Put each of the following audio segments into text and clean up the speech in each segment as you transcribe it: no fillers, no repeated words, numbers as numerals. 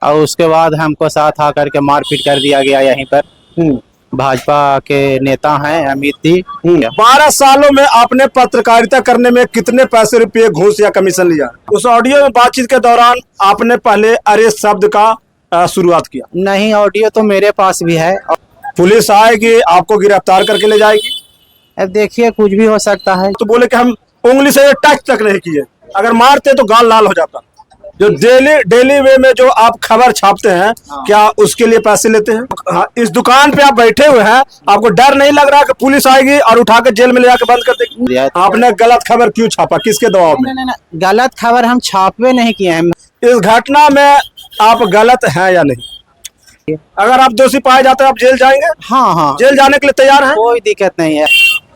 और उसके बाद हमको साथ आकर के मारपीट कर दिया गया यहीं पर। भाजपा के नेता हैं अमित जी। 12 सालों में आपने पत्रकारिता करने में कितने पैसे रुपए घूस या कमीशन लिया? उस ऑडियो में बातचीत के दौरान आपने पहले अरे शब्द का शुरुआत किया? नहीं, ऑडियो तो मेरे पास भी है। पुलिस आएगी, आपको गिरफ्तार करके ले जाएगी। अब देखिए, कुछ भी हो सकता है। तो बोले कि हम उंगली से टच तक नहीं किए, अगर मारते तो गाल लाल हो जाता। जो डेली वे में जो आप खबर छापते हैं, क्या उसके लिए पैसे लेते हैं? हाँ, इस दुकान पे आप बैठे हुए हैं, आपको डर नहीं लग रहा कि पुलिस आएगी और उठा के जेल में ले जाकर बंद कर देगी? आपने गलत खबर क्यों छापा, किसके दबाव में? नहीं, गलत खबर हम छापे नहीं किए हैं। इस घटना में आप गलत हैं या नहीं? अगर आप दोषी पाए जाते हैं, आप जेल जाएंगे? हाँ, जेल जाने के लिए तैयार हैं? कोई दिक्कत नहीं है।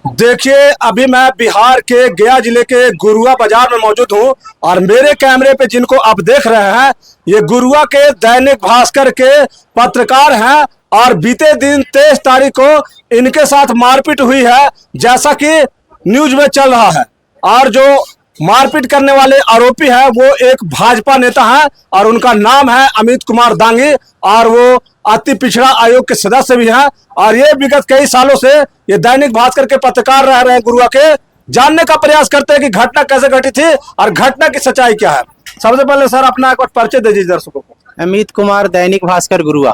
देखिए, अभी मैं बिहार के गया जिले के गुरुआ बाजार में मौजूद हूं और मेरे कैमरे पे जिनको आप देख रहे हैं, ये गुरुआ के दैनिक भास्कर के पत्रकार हैं और बीते दिन 23 तारीख को इनके साथ मारपीट हुई है, जैसा कि न्यूज में चल रहा है। और जो मारपीट करने वाले आरोपी हैं वो एक भाजपा नेता है और उनका नाम है अमित कुमार दांगी और वो अति पिछड़ा आयोग के सदस्य भी हैं। और ये विगत कई सालों से ये दैनिक भास्कर के पत्रकार रह रहे हैं गुरुआ के। जानने का प्रयास करते हैं कि घटना कैसे घटी थी और घटना की सच्चाई क्या है। सबसे पहले सर अपना एक बार परिचय दीजिए दर्शकों को। अमित कुमार, दैनिक भास्कर, गुरुआ।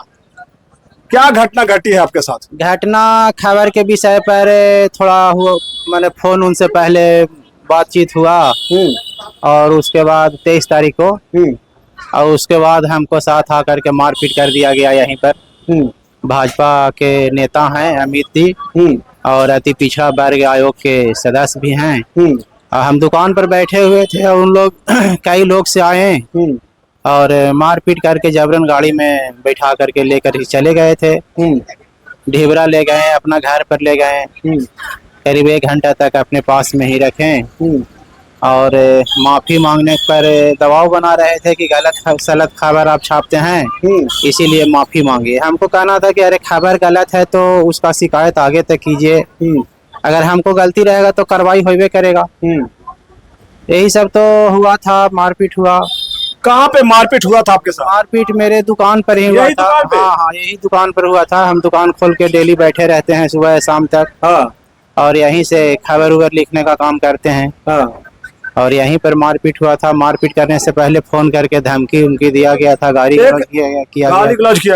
क्या घटना घटी है आपके साथ? घटना खबर के विषय पर थोड़ा हुआ, मैंने फोन उनसे पहले बातचीत हुआ और उसके बाद 23 तारीख को और उसके बाद हमको साथ आकर के मारपीट कर दिया गया यहीं पर। भाजपा के नेता हैं अमित जी और अति पिछड़ा वर्ग आयोग के सदस्य भी हैं। और हम दुकान पर बैठे हुए थे और उन लोग कई लोग से आए और मारपीट करके जबरन गाड़ी में बैठा करके लेकर ही चले गए थे। ढिबरा ले गए, अपना घर पर ले गए, करीब 1 घंटा तक अपने पास में ही रखें और माफी मांगने पर दबाव बना रहे थे कि गलत खबर आप छापते हैं, इसीलिए माफी मांगी। हमको कहना था कि अरे खबर गलत है तो उसका शिकायत आगे तक कीजिए, अगर हमको गलती रहेगा तो कार्रवाई होबे करेगा। यही सब तो हुआ था, मारपीट हुआ। कहाँ पे मारपीट हुआ था आपके साथ? मारपीट मेरे दुकान पर ही हुआ था। हाँ, यही दुकान पर हुआ था। हम दुकान खोल के डेली बैठे रहते हैं सुबह शाम तक और यहीं से खबर उबर लिखने का काम करते हैं। और यहीं पर मारपीट हुआ था। मारपीट करने से पहले फोन करके धमकी उनकी दिया गया था, गाली गलौज किया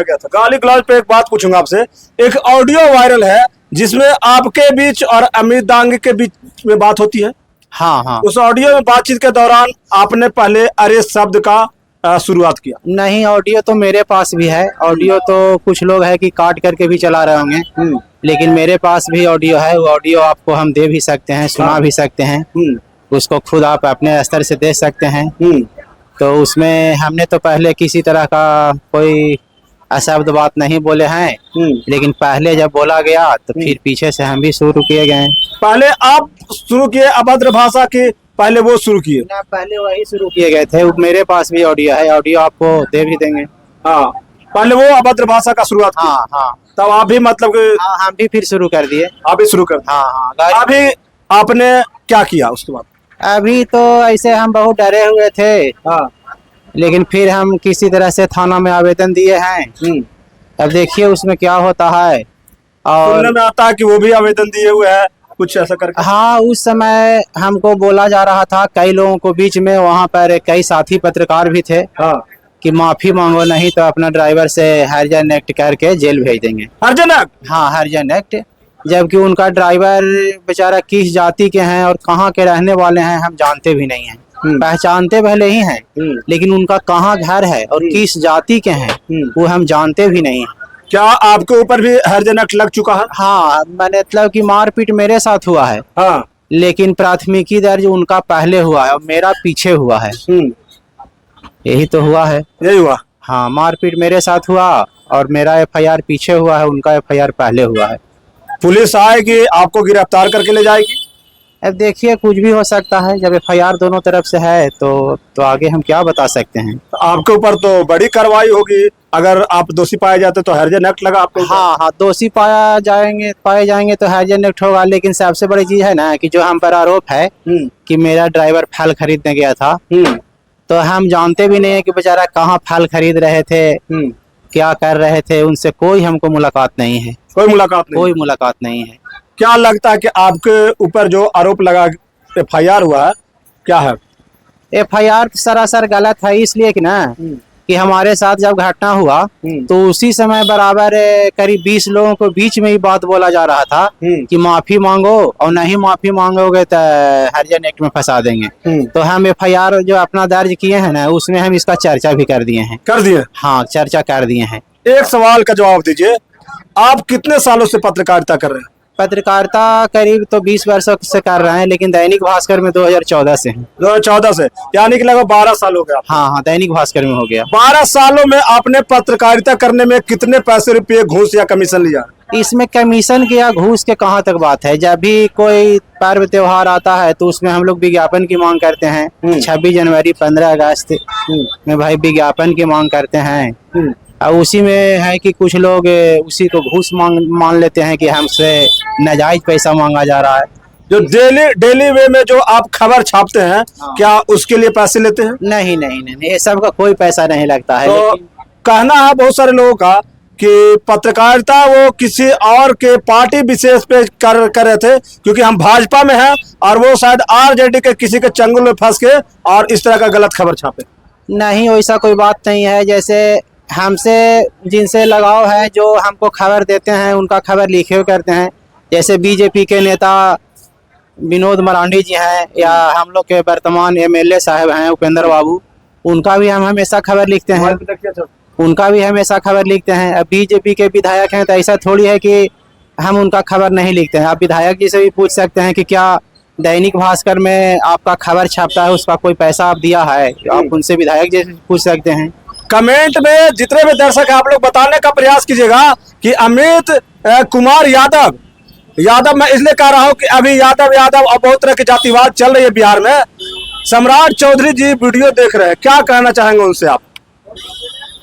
गया था। गाली गलौज पे एक बात पूछूंगा आपसे। एक ऑडियो वायरल है जिसमें आपके बीच और अमित दांगी के बीच में बात होती है। हाँ। उस ऑडियो में बातचीत के दौरान आपने पहले अरे शब्द का शुरुआत किया? नहीं, ऑडियो तो मेरे पास भी है। ऑडियो तो कुछ लोग है कि काट करके भी चला रहे होंगे, लेकिन मेरे पास भी ऑडियो है। वो ऑडियो आपको हम दे भी सकते हैं, सुना भी सकते हैं, उसको खुद आप अपने स्तर से देख सकते हैं। तो उसमें हमने तो पहले किसी तरह का कोई अशब्द बात नहीं बोले हैं, लेकिन पहले जब बोला गया तो फिर पीछे से हम भी शुरू किए गए। पहले आप शुरू किए अभद्र भाषा की, पहले वो शुरू किए? पहले वही शुरू किए गए थे। मेरे पास भी ऑडियो है, ऑडियो आपको दे भी देंगे। हाँ, पहले वो अभद्र भाषा का शुरुआत की। हाँ। तब आप भी मतलब हम भी फिर शुरू कर दिए। आप भी शुरू कर दिए? हाँ। अभी आपने क्या किया उसके बाद? अभी तो ऐसे हम बहुत डरे हुए थे, लेकिन फिर हम किसी तरह से थाना में आवेदन दिए हैं। अब देखिए उसमें क्या होता है। और सुनने में आता है कि वो भी आवेदन दिए हुए हैं कुछ ऐसा करके। हाँ, उस समय हमको बोला जा रहा था कई लोगों को बीच में, वहाँ पर कई साथी पत्रकार भी थे कि माफी मांगो, नहीं तो अपना ड्राइवर से हरिजन एक्ट करके जेल भेज देंगे। हरिजन एक्ट? हाँ, हरिजन एक्ट। जबकि उनका ड्राइवर बेचारा किस जाति के हैं और कहाँ के रहने वाले हैं हम जानते भी नहीं हैं। पहचानते भले ही हैं, लेकिन उनका कहाँ घर है और किस जाति के हैं वो हम जानते भी नहीं हैं। क्या आपके ऊपर भी हरिजन एक्ट लग चुका है? हाँ, मतलब कि मारपीट मेरे साथ हुआ है। लेकिन प्राथमिकी दर्ज उनका पहले हुआ है और मेरा पीछे हुआ है। यही तो हुआ है। यही हुआ? हाँ, मारपीट मेरे साथ हुआ और मेरा FIR पीछे हुआ है, उनका FIR पहले हुआ है। पुलिस आएगी, आपको गिरफ्तार करके ले जाएगी। अब देखिए, कुछ भी हो सकता है। जब FIR दोनों तरफ से है तो आगे हम क्या बता सकते हैं। आपके ऊपर तो बड़ी कार्रवाई होगी। अगर आप दोषी पाए जाते तो हरिजन एक्ट लगा आपको? हाँ, दोषी पाए जाएंगे तो हरिजन एक्ट होगा। लेकिन सबसे बड़ी चीज है ना कि जो हम पर आरोप है कि मेरा ड्राइवर फल खरीदने गया था तो हम जानते भी नहीं है कि बेचारा कहाँ फल खरीद रहे थे, क्या कर रहे थे, उनसे कोई हमको मुलाकात नहीं है। कोई मुलाकात नहीं? कोई मुलाकात नहीं है। क्या लगता है कि आपके ऊपर जो आरोप लगा, FIR हुआ है, क्या है? FIR सरासर गलत है, इसलिए कि ना कि हमारे साथ जब घटना हुआ तो उसी समय बराबर करीब 20 लोगों को बीच में ही बात बोला जा रहा था कि माफी मांगो, और नहीं माफी मांगोगे तो हरिजन एक्ट में फंसा देंगे। तो हम FIR जो अपना दर्ज किए हैं ना, उसमें हम इसका चर्चा भी कर दिए हैं। कर दिए? हाँ, चर्चा कर दिए हैं। एक सवाल का जवाब दीजिए, आप कितने सालों से पत्रकारिता कर रहे हैं? पत्रकारिता करीब तो 20 वर्षों से कर रहे हैं, लेकिन दैनिक भास्कर में 2014 से हैं। 2014 से, यानी कि लगभग 12 साल हो गया। हाँ हाँ, दैनिक भास्कर में हो गया। 12 सालों में आपने पत्रकारिता करने में कितने पैसे, रुपये, घूस या कमीशन लिया? इसमें कमीशन के या घूस के कहाँ तक बात है। जब भी कोई पर्व त्योहार आता है तो उसमें हम लोग विज्ञापन की मांग करते हैं। 26 जनवरी 15 अगस्त में भाई विज्ञापन की मांग करते हैं, और उसी में है कि कुछ लोग उसी को घूस मान लेते हैं कि हमसे नाजायज पैसा मांगा जा रहा है। जो डेली वे में जो आप खबर छापते हैं, क्या उसके लिए पैसे लेते हैं? नहीं नहीं नहीं, ये सब का कोई पैसा नहीं लगता है। तो कहना है बहुत सारे लोगों का कि पत्रकारिता वो किसी और के पार्टी विशेष पे कर रहे थे, क्योंकि हम भाजपा में हैं, और वो शायद RJD के किसी के चंगुल में फंस के और इस तरह का गलत खबर छापे। नहीं, वैसा कोई बात नहीं है। जैसे हमसे जिनसे लगाव है, जो हमको खबर देते हैं, उनका खबर लिखे हुए करते हैं। जैसे बीजेपी के नेता विनोद मरांडी जी हैं, या हम लोग के वर्तमान MLA साहब हैं उपेंद्र बाबू, उनका भी हम हमेशा खबर लिखते हैं। उनका भी हमेशा खबर लिखते हैं। अब बीजेपी के विधायक हैं तो ऐसा थोड़ी है कि हम उनका खबर नहीं लिखते हैं। आप विधायक जी से भी पूछ सकते हैं कि क्या दैनिक भास्कर में आपका खबर छपता है, उसका कोई पैसा आप दिया है? आप उनसे विधायक जी से पूछ सकते हैं। कमेंट में जितने भी दर्शक आप लोग बताने का प्रयास कीजिएगा कि अमित कुमार यादव मैं इसलिए कह रहा हूं कि अभी यादव और बहुत तरह की जातिवाद चल रही है बिहार में। सम्राट चौधरी जी वीडियो देख रहे हैं, क्या कहना चाहेंगे उनसे आप?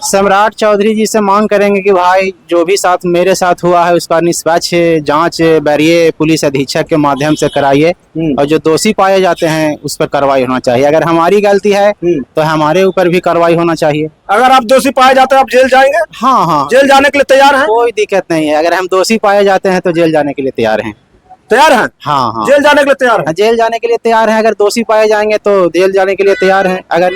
सम्राट चौधरी जी से मांग करेंगे कि भाई जो भी साथ मेरे साथ हुआ है उसका निष्पक्ष जांच वरीय पुलिस अधीक्षक के माध्यम से कराइए, और जो दोषी पाए जाते हैं उस पर कार्रवाई होना चाहिए। अगर हमारी गलती है तो हमारे ऊपर भी कार्रवाई होना चाहिए। अगर आप दोषी पाए जाते हैं, आप जेल जाएंगे? हाँ हाँ, जेल जाने के लिए तैयार हैं? कोई दिक्कत नहीं है। अगर हम दोषी पाए जाते हैं तो जेल जाने के लिए तैयार हैं। तैयार हैं? हाँ हाँ, जेल जाने के लिए तैयार हैं? जेल जाने के लिए तैयार हैं। अगर दोषी पाए जाएंगे तो जेल जाने के लिए तैयार हैं। अगर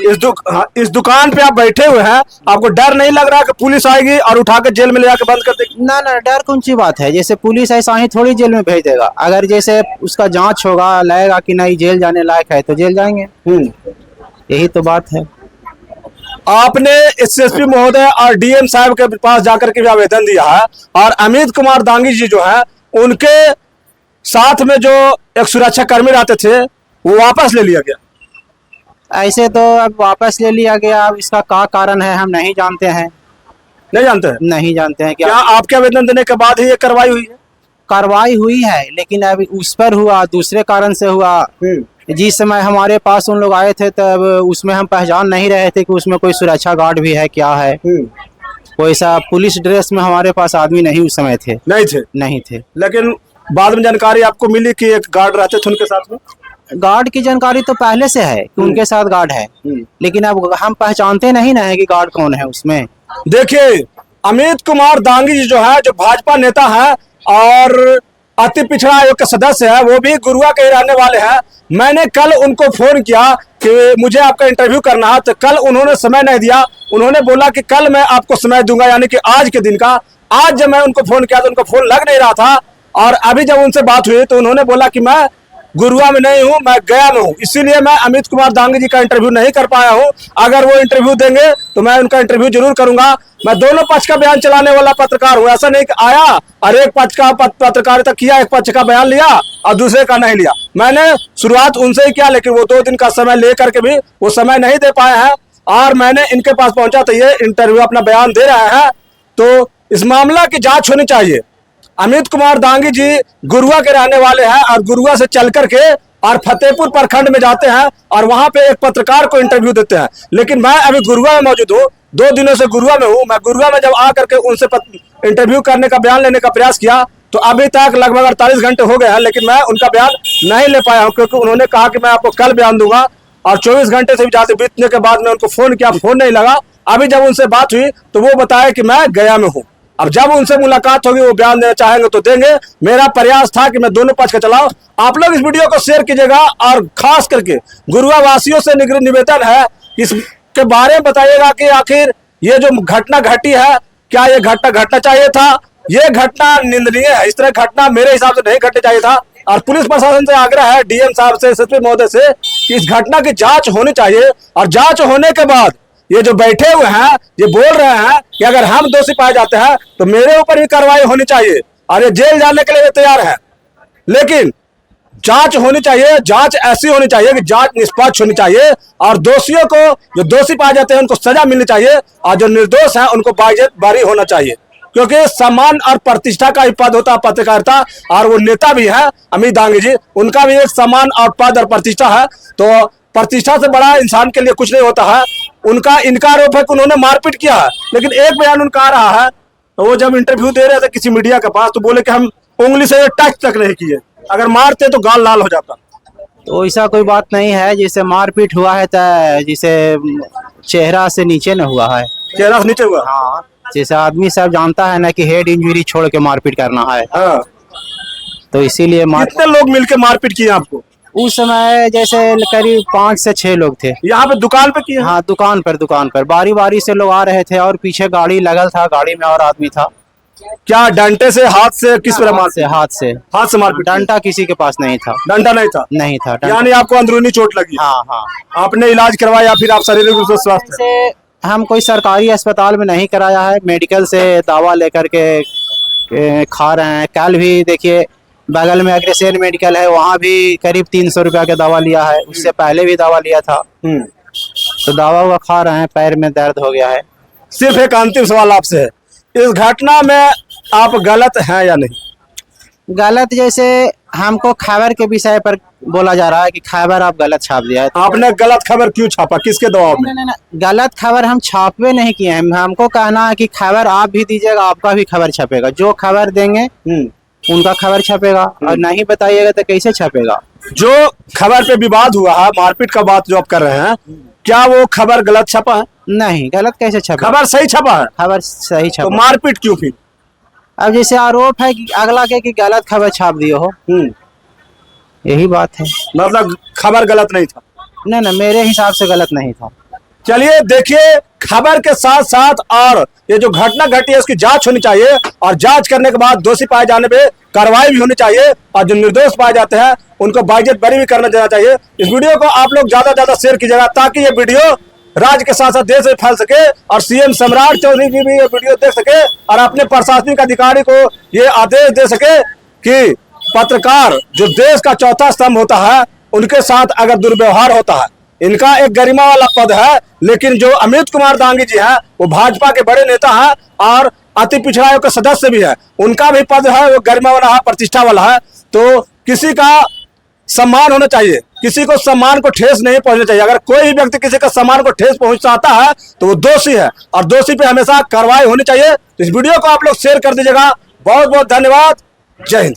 इस दुकान पे आप बैठे हुए हैं, आपको डर नहीं लग रहा कि पुलिस आएगी और उठा के जेल में ले जाकर बंद कर देगी? ना ना, डर कौन सी बात है। जैसे पुलिस ऐसा ही थोड़ी जेल में भेज देगा। अगर जैसे उसका जांच होगा, लगेगा कि नहीं जेल जाने लायक है, तो जेल जाएंगे। यही तो बात है। आपने SSP महोदय और DM साहब के पास जाकर के भी आवेदन दिया है, और अमित कुमार दांगी जी जो है, उनके साथ में जो एक सुरक्षा कर्मी रहते थे, वो वापस ले लिया गया। ऐसे तो अब वापस ले लिया गया। अब इसका क्या कारण है हम नहीं जानते हैं। नहीं जानते हैं? नहीं जानते हैं। क्या आपके आवेदन देने के बाद ही ये कार्रवाई हुई है? कार्रवाई हुई है, लेकिन अब उस पर हुआ दूसरे कारण से हुआ। जिस समय हमारे पास उन लोग आए थे तब उसमें हम पहचान नहीं रहे थे कि उसमें कोई सुरक्षा गार्ड भी है, क्या है। कोई सा पुलिस ड्रेस में हमारे पास आदमी नहीं उस समय थे। नहीं थे। लेकिन बाद में जानकारी आपको मिली कि एक गार्ड रहते थे उनके साथ में? गार्ड की जानकारी तो पहले से है कि उनके साथ गार्ड है, लेकिन अब हम पहचानते नहीं ना है कि गार्ड कौन है उसमें। देखिए, अमित कुमार दांगी जी जो है, जो भाजपा नेता है और अति पिछड़ा आयोग के सदस्य है, वो भी गुरुआ के रहने वाले हैं। मैंने कल उनको फोन किया कि मुझे आपका इंटरव्यू करना है, तो कल उन्होंने समय नहीं दिया। उन्होंने बोला कि कल मैं आपको समय दूंगा, यानी कि आज के दिन का। आज जब मैं उनको फोन किया तो उनको फोन लग नहीं रहा था, और अभी जब उनसे बात हुई तो उन्होंने बोला कि मैं गुरुआ में नहीं हूं, मैं गया में हूं, इसीलिए मैं अमित कुमार दांगी जी का इंटरव्यू नहीं कर पाया हूं। अगर वो इंटरव्यू देंगे तो मैं उनका इंटरव्यू जरूर करूंगा। मैं दोनों पक्ष का बयान चलाने वाला पत्रकार हूं। ऐसा नहीं कि आया और एक पक्ष का पत्रकारिता किया, एक पक्ष का बयान लिया और दूसरे का नहीं लिया। मैंने शुरुआत उनसे ही किया, लेकिन वो 2 दिन का समय लेकर के भी वो समय नहीं दे पाए हैं, और मैंने इनके पास पहुंचा तो ये इंटरव्यू अपना बयान दे रहे हैं। तो इस मामला की जांच होनी चाहिए। अमित कुमार दांगी जी गुरुआ के रहने वाले हैं, और गुरुआ से चल करके और फतेहपुर प्रखंड में जाते हैं और वहां पे एक पत्रकार को इंटरव्यू देते हैं। लेकिन मैं अभी गुरुआ में मौजूद हूँ, 2 दिनों से गुरुआ में हूँ। मैं गुरुआ में जब आ करके उनसे इंटरव्यू करने का बयान लेने का प्रयास किया तो अभी तक लगभग 48 घंटे हो गए हैं, लेकिन मैं उनका बयान नहीं ले पाया हूँ, क्योंकि उन्होंने कहा कि मैं आपको कल बयान दूंगा। और 24 घंटे से भी ज्यादा बीतने के बाद मैं उनको फोन किया, फोन नहीं लगा। अभी जब उनसे बात हुई तो वो बताया कि मैं गया में हूँ। अब जब उनसे मुलाकात होगी वो बयान देना चाहेंगे तो देंगे। मेरा प्रयास था कि मैं दोनों पक्ष का चलाऊं। आप लोग इस वीडियो को शेयर कीजिएगा और खास करके गुरुआ वासियों से निवेदन है, इसके बारे में बताइएगा कि आखिर ये जो घटना घटी है, क्या ये घटना घटना चाहिए था? ये घटना निंदनीय है। इस तरह घटना मेरे हिसाब से नहीं घटना चाहिए था। और पुलिस प्रशासन से आग्रह है, डीएम साहब से, एसएसपी महोदय से, कि इस घटना की जांच होनी चाहिए। और जांच होने के बाद ये जो बैठे हुए हैं ये बोल रहे हैं कि अगर हम दोषी पाए जाते हैं तो मेरे ऊपर भी कार्रवाई होनी चाहिए और ये जेल जाने के लिए तैयार है। लेकिन जांच होनी चाहिए, जांच ऐसी होनी चाहिए कि जांच निष्पक्ष होनी चाहिए और दोषियों को, जो दोषी पाए जाते हैं उनको सजा मिलनी चाहिए और जो निर्दोष हैं उनको बाइज्जत बरी होना चाहिए। क्योंकि सम्मान और प्रतिष्ठा का ही पद होता है पत्रकारिता, और वो नेता भी है अमित दांगी जी, उनका भी एक सम्मान और पद और प्रतिष्ठा है। तो प्रतिष्ठा से बड़ा इंसान के लिए कुछ नहीं होता है। इनका आरोप है कि उन्होंने मारपीट किया है, लेकिन एक बयान उनका आ रहा है, वो जब इंटरव्यू दे रहे थे किसी मीडिया के पास तो बोले कि हम उंगली से टच तक नहीं किए, अगर मारते तो गाल लाल हो जाता। तो ऐसा कोई बात नहीं है। जिसे मारपीट हुआ है तो जिसे चेहरा से नीचे न हुआ है, चेहरा से नीचे हुआ। हाँ, जैसे आदमी सब जानता है ना कि हेड इंजरी छोड़ के मारपीट करना है। हाँ। तो इसीलिए कितने लोग मिलके मारपीट किए आपको? उस समय जैसे करीब 5 से 6 लोग थे। यहाँ पे दुकान पे किए? हाँ, दुकान पर बारी बारी से लोग आ रहे थे और पीछे गाड़ी लगल था, गाड़ी में और आदमी था। क्या डंडे से, हाथ से, किस तरह मार? हाथ से मारपीट। डंडा किसी के पास नहीं था। डंडा नहीं था? नहीं था। यानी आपको अंदरूनी चोट लगी? हाँ हाँ। आपने इलाज करवाया, फिर आप शारीरिक रूप से स्वस्थ से? हम कोई सरकारी अस्पताल में नहीं कराया है, मेडिकल से दवा लेकर के खा रहे हैं। कल भी देखिए बगल में अग्रसेन मेडिकल है, वहाँ भी करीब 300 रुपया का दवा लिया है। उससे पहले भी दवा लिया था। तो दवा हुआ खा रहे हैं, पैर में दर्द हो गया है। सिर्फ एक अंतिम सवाल आपसे है, इस घटना में आप गलत हैं या नहीं? गलत जैसे हमको खबर के विषय पर बोला जा रहा है कि खबर आप गलत छाप दिया है। आपने गलत खबर क्यों छापा, किसके दबाव में? नहीं, गलत खबर हम छापे नहीं किए हैं। हमको कहना है कि खबर आप भी दीजिएगा, आपका भी खबर छपेगा। जो खबर देंगे उनका खबर छपेगा, और नहीं बताइएगा तो कैसे छपेगा? जो खबर पे विवाद हुआ है, मारपीट का बात जो आप कर रहे हैं, क्या वो खबर गलत छपा है? नहीं, गलत कैसे छपा? खबर सही छपा है। खबर सही छपा। तो मारपीट क्यों फिर? अब जैसे आरोप है कि अगला के कि गलत खबर छाप दिए हो, यही बात है। मतलब खबर गलत नहीं था? नहीं, मेरे हिसाब से गलत नहीं था। चलिए देखिए, खबर के साथ साथ और ये जो घटना घटी है उसकी जांच होनी चाहिए, और जांच करने के बाद दोषी पाए जाने पे कार्रवाई भी होनी चाहिए, और जो निर्दोष पाए जाते हैं उनको बाइज्जत बरी भी करना देना चाहिए। इस वीडियो को आप लोग ज्यादा से ज्यादा शेयर कीजिएगा ताकि ये वीडियो राज्य के साथ साथ देश में फैल सके, और सीएम सम्राट चौधरी जी भी ये वीडियो देख सके और अपने प्रशासनिक अधिकारी को ये आदेश दे सके कि पत्रकार जो देश का चौथा स्तंभ होता है, उनके साथ अगर दुर्व्यवहार होता है, इनका एक गरिमा वाला पद है, लेकिन जो अमित कुमार दांगी जी हैं वो भाजपा के बड़े नेता हैं और अति पिछड़ा आयोग के सदस्य भी है, उनका भी पद है, वो गरिमा वाला है, प्रतिष्ठा वाला है। तो किसी का सम्मान होना चाहिए, किसी को सम्मान को ठेस नहीं पहुंचना चाहिए। अगर कोई भी व्यक्ति किसी का सम्मान को ठेस पहुंचाता है तो वो दोषी है, और दोषी पे हमेशा कार्रवाई होनी चाहिए। तो इस वीडियो को आप लोग शेयर कर दीजिएगा। बहुत बहुत धन्यवाद। जय हिंद।